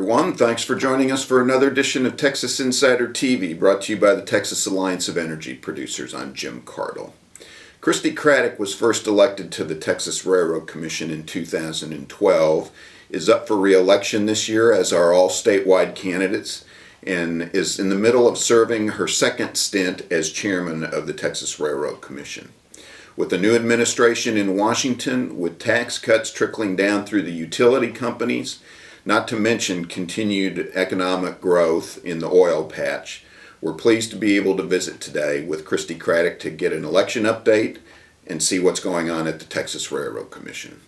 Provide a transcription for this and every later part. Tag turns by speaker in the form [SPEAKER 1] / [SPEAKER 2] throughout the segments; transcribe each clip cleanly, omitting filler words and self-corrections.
[SPEAKER 1] everyone. Thanks for joining us for another edition of Texas Insider TV, brought to you by the Texas Alliance of Energy Producers. I'm Jim Cardle. Christi Craddick was first elected to the Texas Railroad Commission in 2012, is up for re-election this year, as are all statewide candidates, and is in the middle of serving her second stint as chairman of the Texas Railroad Commission. With the new administration in Washington, with tax cuts trickling down through the utility companies, not to mention continued economic growth in the oil patch, we're pleased to be able to visit today with Christi Craddick to get an election update and see what's going on at the Texas Railroad Commission.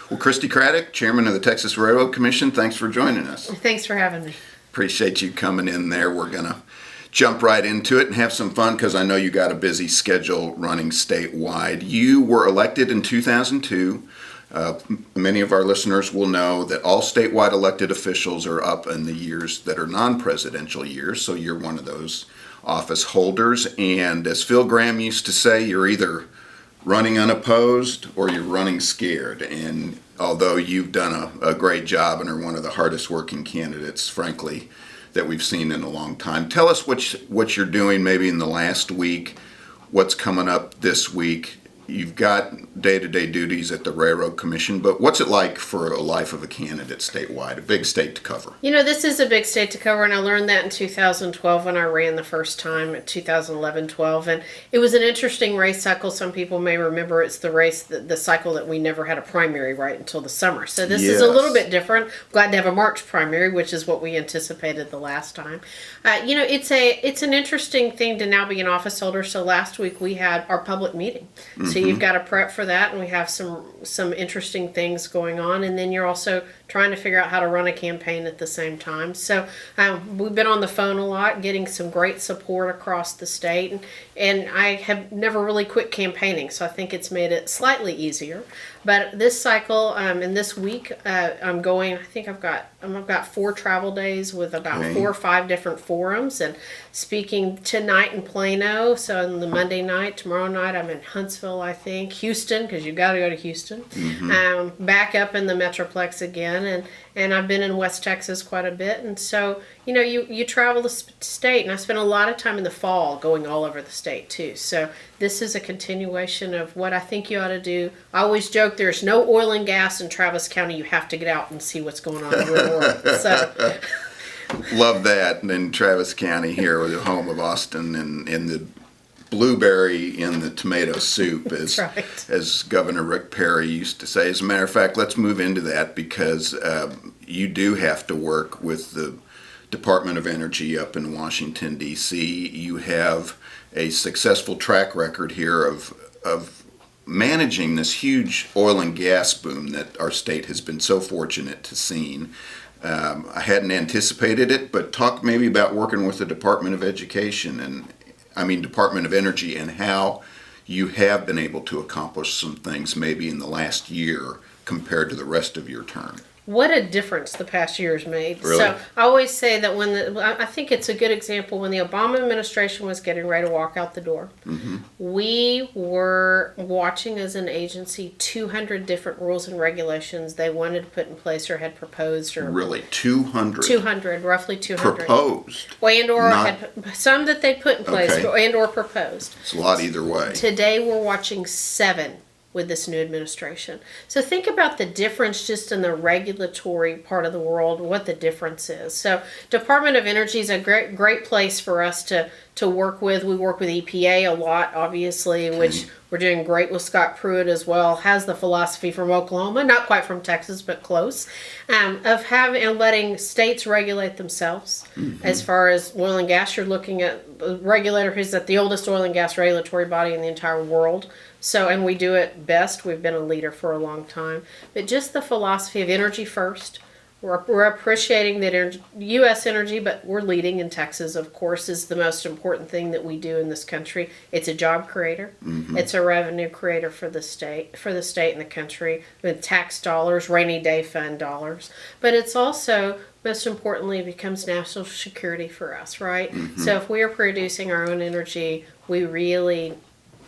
[SPEAKER 1] Well, Christi Craddick, Chairman of the Texas Railroad Commission, thanks for joining us.
[SPEAKER 2] Thanks for having me.
[SPEAKER 1] Appreciate you coming in there. We're going to jump right into it and have some fun because I know you got a busy schedule running statewide. You were elected in 2002. Many of our listeners will know that all statewide elected officials are up in the years that are non-presidential years, so you're one of those office holders. And as Phil Graham used to say, you're either running unopposed or you're running scared. And although you've done a great job and are one of the hardest working candidates, frankly, that we've seen in a long time, tell us what you're doing maybe in the last week, what's coming up this week. You've got day-to-day duties at the Railroad Commission, but what's it like for a life of a candidate statewide, a big state to cover?
[SPEAKER 2] You know, this is a big state to cover, and I learned that in 2012 when I ran the first time, in 2011-12, and it was an interesting race cycle. Some people may remember it's the race, the cycle that we never had a primary right until the summer. So this is a little bit different. Glad to have a March primary, which is what we anticipated the last time. You know, it's an interesting thing to now be an office holder. So last week we had our public meeting. So you've got to prep for that, and we have some interesting things going on, and then you're also trying to figure out how to run a campaign at the same time. So we've been on the phone a lot, getting some great support across the state, and I have never really quit campaigning, so I think it's made it slightly easier. But this cycle and this week, I'm going. I think I've got 4 travel days with about 4 or 5 different forums, and speaking tonight in Plano. So on the Monday night, tomorrow night I'm in Huntsville, I think, Houston, because you've got to go to Houston. Back up in the Metroplex again, and I've been in West Texas quite a bit. And so, you know, you travel the state, and I spend a lot of time in the fall going all over the state too. So this is a continuation of what I think you ought to do. I always joke there's no oil and gas in Travis County. You have to get out and see what's going on in the real world. So
[SPEAKER 1] love that. And in Travis County here, the home of Austin, and the blueberry in the tomato soup, as Governor Rick Perry used to say. As a matter of fact, let's move into that because you do have to work with the Department of Energy up in Washington, D.C. You have a successful track record here of managing this huge oil and gas boom that our state has been so fortunate to see. I hadn't anticipated it, but talk maybe about working with the Department of Department of Energy, and how you have been able to accomplish some things maybe in the last year compared to the rest of your term.
[SPEAKER 2] What a difference the past year has made.
[SPEAKER 1] Really?
[SPEAKER 2] So I always say that I think it's a good example when the Obama administration was getting ready to walk out the door. We were watching as an agency 200 different rules and regulations they wanted to put in place or had proposed. Or
[SPEAKER 1] really, 200? 200,
[SPEAKER 2] roughly 200.
[SPEAKER 1] Proposed?
[SPEAKER 2] Had some that they put in place and or proposed.
[SPEAKER 1] It's a lot either way.
[SPEAKER 2] Today we're watching 7 with this new administration. So think about the difference just in the regulatory part of the world, what the difference is. So Department of Energy is a great place for us to work with. We work with EPA a lot, obviously, which we're doing great with Scott Pruitt as well. Has the philosophy from Oklahoma, not quite from Texas, but close, of having and letting states regulate themselves. As far as oil and gas, you're looking at a regulator who's at the oldest oil and gas regulatory body in the entire world. So, and we do it best. We've been a leader for a long time. But just the philosophy of energy first. We're appreciating that U.S. energy, but we're leading in Texas, of course, is the most important thing that we do in this country. It's a job creator. It's a revenue creator for the state and the country with tax dollars, rainy day fund dollars. But it's also, most importantly, it becomes national security for us, right? So if we are producing our own energy, we really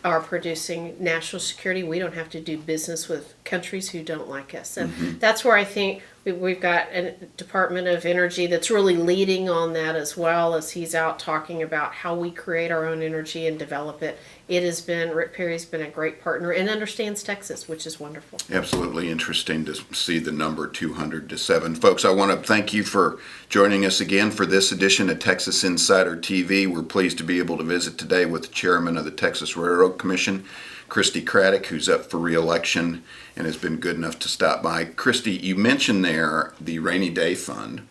[SPEAKER 2] are producing national security. We don't have to do business with countries who don't like us. And that's where I think We've got a Department of Energy that's really leading on that, as well as he's out talking about how we create our own energy and develop it. Rick Perry's been a great partner and understands Texas, which is wonderful.
[SPEAKER 1] Absolutely interesting to see the number 200 to 7. Folks, I want to thank you for joining us again for this edition of Texas Insider TV. We're pleased to be able to visit today with the chairman of the Texas Railroad Commission, Christi Craddick, who's up for re-election and has been good enough to stop by. Christi, you mentioned there the Rainy Day Fund,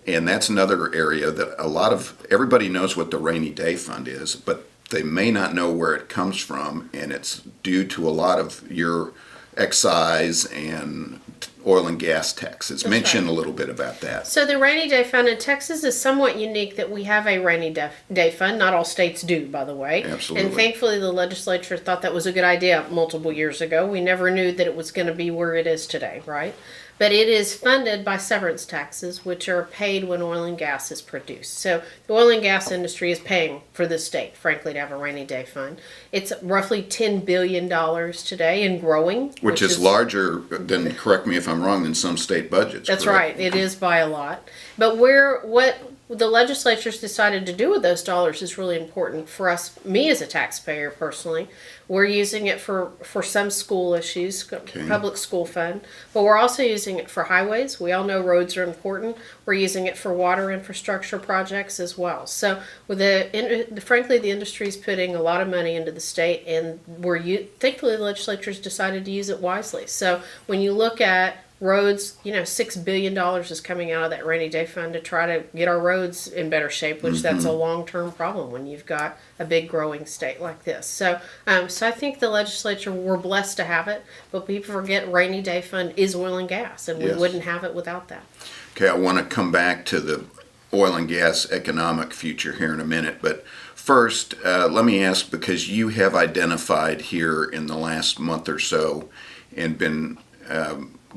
[SPEAKER 1] and that's another area that everybody knows what the Rainy Day Fund is, but they may not know where it comes from, and it's due to a lot of your excise and oil and gas taxes.
[SPEAKER 2] That's
[SPEAKER 1] Mention
[SPEAKER 2] right.
[SPEAKER 1] a little bit about that.
[SPEAKER 2] So the Rainy Day Fund in Texas is somewhat unique that we have a Rainy Day Fund. Not all states do, by the way.
[SPEAKER 1] Absolutely.
[SPEAKER 2] And thankfully the legislature thought that was a good idea multiple years ago. We never knew that it was going to be where it is today, right? But it is funded by severance taxes, which are paid when oil and gas is produced. So the oil and gas industry is paying for the state, frankly, to have a rainy day fund. It's roughly $10 billion today and growing.
[SPEAKER 1] Which is larger than, correct me if I'm wrong, than some state budgets.
[SPEAKER 2] That's
[SPEAKER 1] correct?
[SPEAKER 2] right. It is by a lot. But what the legislature's decided to do with those dollars is really important for us, me as a taxpayer personally. We're using it for some school issues, public school fund, but we're also using it for highways. We all know roads are important. We're using it for water infrastructure projects as well. So with frankly, the industry is putting a lot of money into the state, and thankfully the legislature's decided to use it wisely. So when you look at roads, $6 billion is coming out of that rainy day fund to try to get our roads in better shape, which that's a long-term problem when you've got a big growing state like this. So I think the legislature, we're blessed to have it, but people forget rainy day fund is oil and gas, and we wouldn't have it without that.
[SPEAKER 1] Okay, I want to come back to the oil and gas economic future here in a minute, but first, let me ask, because you have identified here in the last month or so and been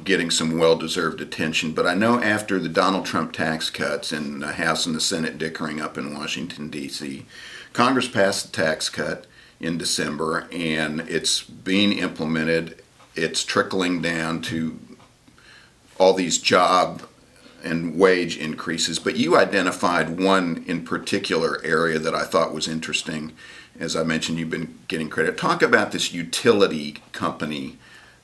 [SPEAKER 1] getting some well-deserved attention, but I know after the Donald Trump tax cuts and the House and the Senate dickering up in Washington, D.C., Congress passed the tax cut in December, and it's being implemented. It's trickling down to all these job and wage increases, but you identified one in particular area that I thought was interesting. As I mentioned, you've been getting credit. Talk about this utility company,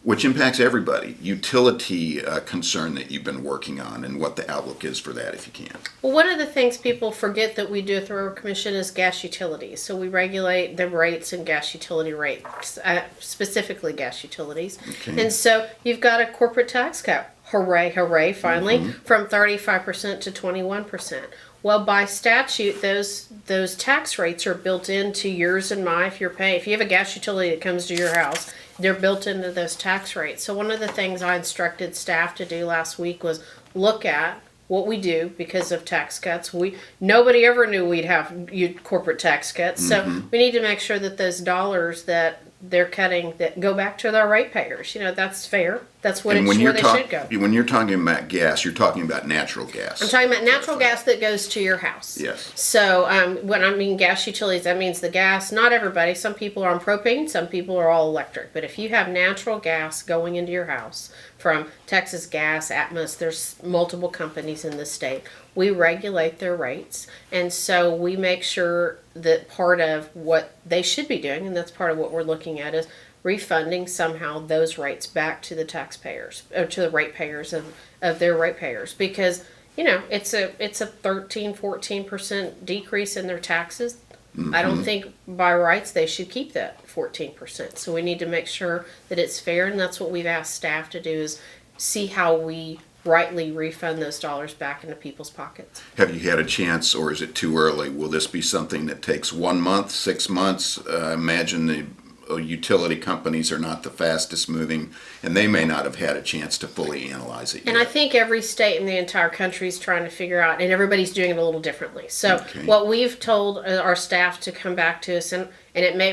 [SPEAKER 1] which impacts everybody, utility concern that you've been working on, and what the outlook is for that, if you can.
[SPEAKER 2] Well, one of the things people forget that we do at the Railroad Commission is gas utilities. So we regulate the rates and gas utility rates, specifically gas utilities.
[SPEAKER 1] Okay.
[SPEAKER 2] And so you've got a corporate tax cut. Hooray, hooray, finally, from 35% to 21%. Well, by statute, those tax rates are built into yours and mine. If you have a gas utility that comes to your house, they're built into those tax rates. So one of the things I instructed staff to do last week was look at what we do because of tax cuts. Nobody ever knew we'd have corporate tax cuts. So we need to make sure that those dollars that they're cutting that go back to their ratepayers. That's fair. That's where they should go.
[SPEAKER 1] When you're talking about gas, you're talking about natural gas.
[SPEAKER 2] I'm talking about natural gas that goes to your house.
[SPEAKER 1] Yes.
[SPEAKER 2] So when I mean gas utilities, that means the gas. Not everybody. Some people are on propane. Some people are all electric. But if you have natural gas going into your house from Texas Gas, Atmos, there's multiple companies in the state. We regulate their rates, and so we make sure that part of what they should be doing, and that's part of what we're looking at, is refunding somehow those rates back to the taxpayers or to the ratepayers of their ratepayers, because it's a 13-14% decrease in their taxes. I don't think by rights they should keep that 14%. So we need to make sure that it's fair, and that's what we've asked staff to do, is see how we rightly refund those dollars back into people's pockets.
[SPEAKER 1] Have you had a chance, or is it too early? Will this be something that takes 1 month, 6 months? Imagine the utility companies are not the fastest moving, and they may not have had a chance to fully analyze it yet.
[SPEAKER 2] And I think every state in the entire country is trying to figure out, and everybody's doing it a little differently. So what we've told our staff to come back to us, and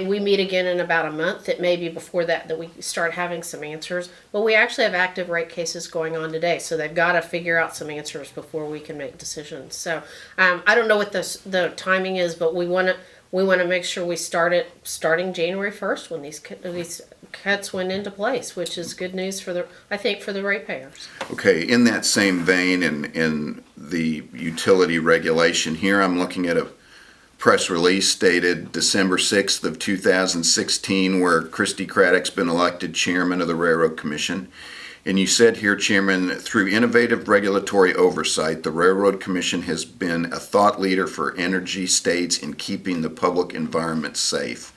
[SPEAKER 2] we meet again in about a month. It may be before that we start having some answers. But we actually have active rate cases going on today, so they've got to figure out some answers before we can make decisions. So I don't know what the timing is, but we want we want to make sure we start it starting January 1st when these cuts went into place, which is good news for the ratepayers.
[SPEAKER 1] Okay, in that same vein, in the utility regulation here, I'm looking at a press release dated December 6th of 2016 where Christi Craddick's been elected chairman of the Railroad Commission. And you said here, Chairman, through innovative regulatory oversight, the Railroad Commission has been a thought leader for energy states in keeping the public environment safe.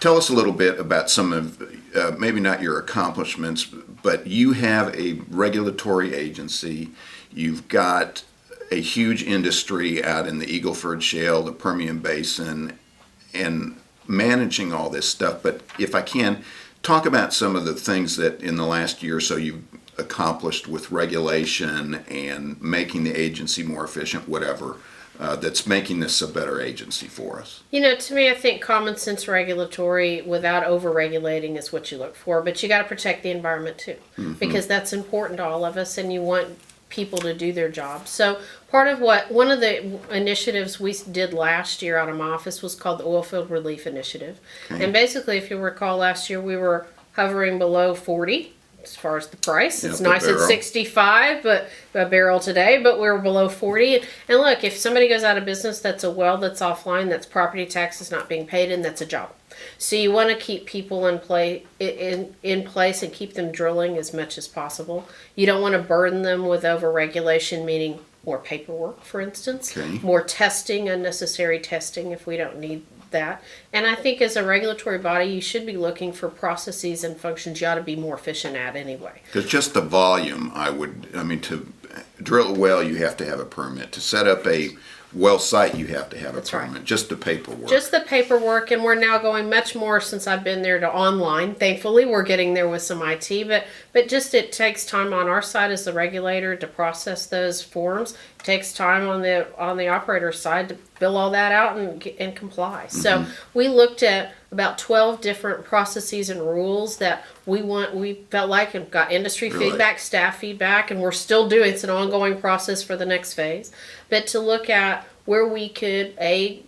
[SPEAKER 1] Tell us a little bit about some of, maybe not your accomplishments, but you have a regulatory agency. You've got a huge industry out in the Eagle Ford Shale, the Permian Basin, and managing all this stuff. But if I can, talk about some of the things that in the last year or so you've accomplished with regulation and making the agency more efficient, whatever, that's making this a better agency for us.
[SPEAKER 2] You know, to me, I think common sense regulatory without over-regulating is what you look for, but you got to protect the environment too, because that's important to all of us, and you want people to do their job. So one of the initiatives we did last year out of my office was called the Oilfield Relief Initiative.
[SPEAKER 1] Okay.
[SPEAKER 2] And basically, if you recall, last year we were hovering below 40 as far as the price. It's nice at 65 but a barrel today, but we're below 40. And look, if somebody goes out of business, that's a well that's offline, that's property taxes not being paid, and that's a job. So you want to keep people in place and keep them drilling as much as possible. You don't want to burden them with over-regulation, meaning more paperwork, for instance, more testing, unnecessary testing if we don't need that. And I think as a regulatory body, you should be looking for processes and functions you ought to be more efficient at anyway.
[SPEAKER 1] Because just the volume, to drill a well, you have to have a permit. To set up a well site, you have to have a permit. Right. Just the paperwork.
[SPEAKER 2] Just the paperwork, and we're now going much more since I've been there to online. Thankfully, we're getting there with some IT, but just it takes time on our side as the regulator to process those forms. It takes time on the operator side to fill all that out and comply. So we looked at about 12 different processes and rules that we felt like and got industry feedback, staff feedback, and we're still doing it's an ongoing process for the next phase. But to look at where we could,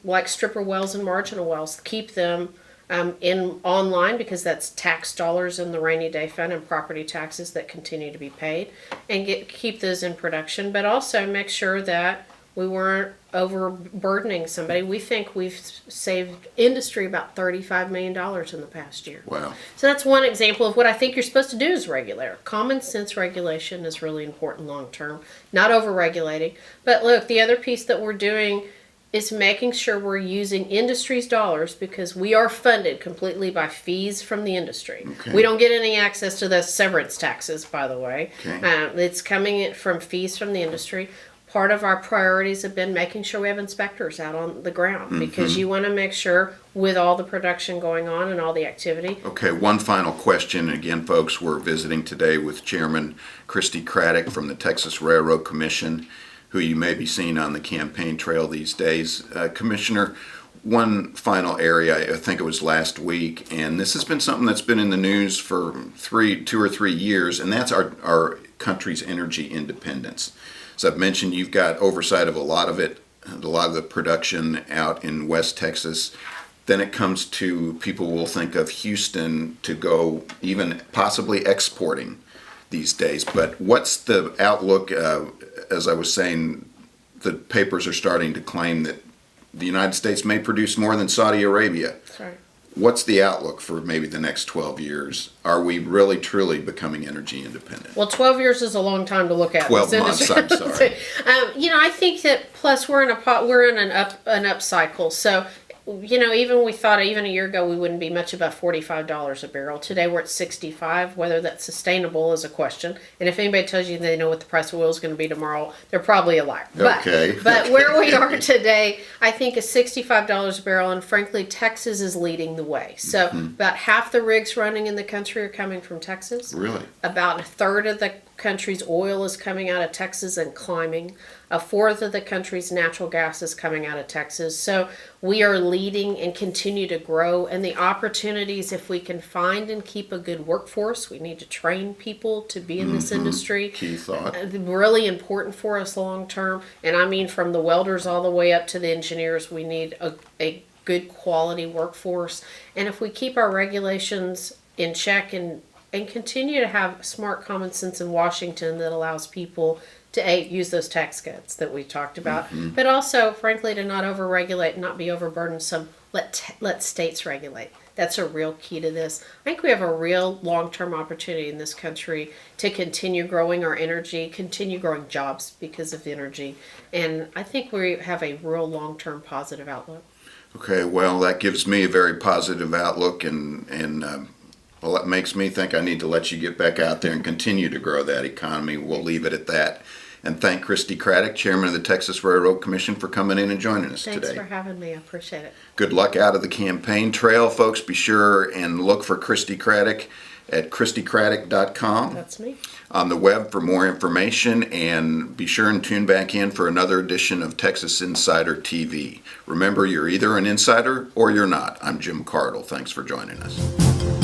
[SPEAKER 2] like stripper wells and marginal wells, keep them in online because that's tax dollars in the rainy day fund and property taxes that continue to be paid, and keep those in production, but also make sure that we weren't overburdening somebody. We think we've saved industry about $35 million in the past year.
[SPEAKER 1] Wow.
[SPEAKER 2] So that's one example of what I think you're supposed to do as regulator. Common sense regulation is really important long term, not over-regulating. But look, the other piece that we're doing is making sure we're using industry's dollars because we are funded completely by fees from the industry.
[SPEAKER 1] Okay.
[SPEAKER 2] We don't get any access to the severance taxes, by the way.
[SPEAKER 1] Okay.
[SPEAKER 2] It's coming from fees from the industry. Part of our priorities have been making sure we have inspectors out on the ground because you want to make sure with all the production going on and all the activity.
[SPEAKER 1] Okay, one final question. Again, folks, we're visiting today with Chairman Christi Craddick from the Texas Railroad Commission, who you may be seeing on the campaign trail these days. Commissioner, one final area, I think it was last week, and this has been something that's been in the news for 2 or 3 years, and that's our country's energy independence. As I've mentioned, you've got oversight of a lot of the production out in West Texas. Then it comes to people will think of Houston to go even possibly exporting these days. But what's the outlook? As I was saying, the papers are starting to claim that the United States may produce more than Saudi Arabia.
[SPEAKER 2] That's right.
[SPEAKER 1] What's the outlook for maybe the next 12 years? Are we really, truly becoming energy independent?
[SPEAKER 2] Well, 12 years is a long time to look at.
[SPEAKER 1] 12 months, I'm sorry.
[SPEAKER 2] I think that plus we're in an up cycle. So, even we thought even a year ago we wouldn't be much above $45 a barrel. Today we're at 65. Whether that's sustainable is a question. And if anybody tells you they know what the price of oil is going to be tomorrow, they're probably a liar. But where we are today, I think is $65 a barrel. And frankly, Texas is leading the way. So about half the rigs running in the country are coming from Texas.
[SPEAKER 1] Really?
[SPEAKER 2] About a third of the country's oil is coming out of Texas and climbing. A fourth of the country's natural gas is coming out of Texas. So we are leading and continue to grow. And the opportunities, if we can find and keep a good workforce, we need to train people to be in this industry.
[SPEAKER 1] Key thought.
[SPEAKER 2] Really important for us long term. And I mean from the welders all the way up to the engineers, we need a good quality workforce. And if we keep our regulations in check and continue to have smart common sense in Washington that allows people to use those tax cuts that we talked about, but also, frankly, to not overregulate, not be overburdensome. Let states regulate. That's a real key to this. I think we have a real long-term opportunity in this country to continue growing our energy, continue growing jobs because of energy, and I think we have a real long-term positive outlook.
[SPEAKER 1] Okay, well, that gives me a very positive outlook, and well, that makes me think I need to let you get back out there and continue to grow that economy. We'll leave it at that. And thank Christi Craddick, Chairman of the Texas Railroad Commission, for coming in and joining us today.
[SPEAKER 2] Thanks for having me. I appreciate it.
[SPEAKER 1] Good luck out of the campaign trail, folks. Be sure and look for Christi Craddick at ChristiCraddick.com.
[SPEAKER 2] That's me.
[SPEAKER 1] On the web for more information, and be sure and tune back in for another edition of Texas Insider TV. Remember, you're either an insider or you're not. I'm Jim Cardle. Thanks for joining us.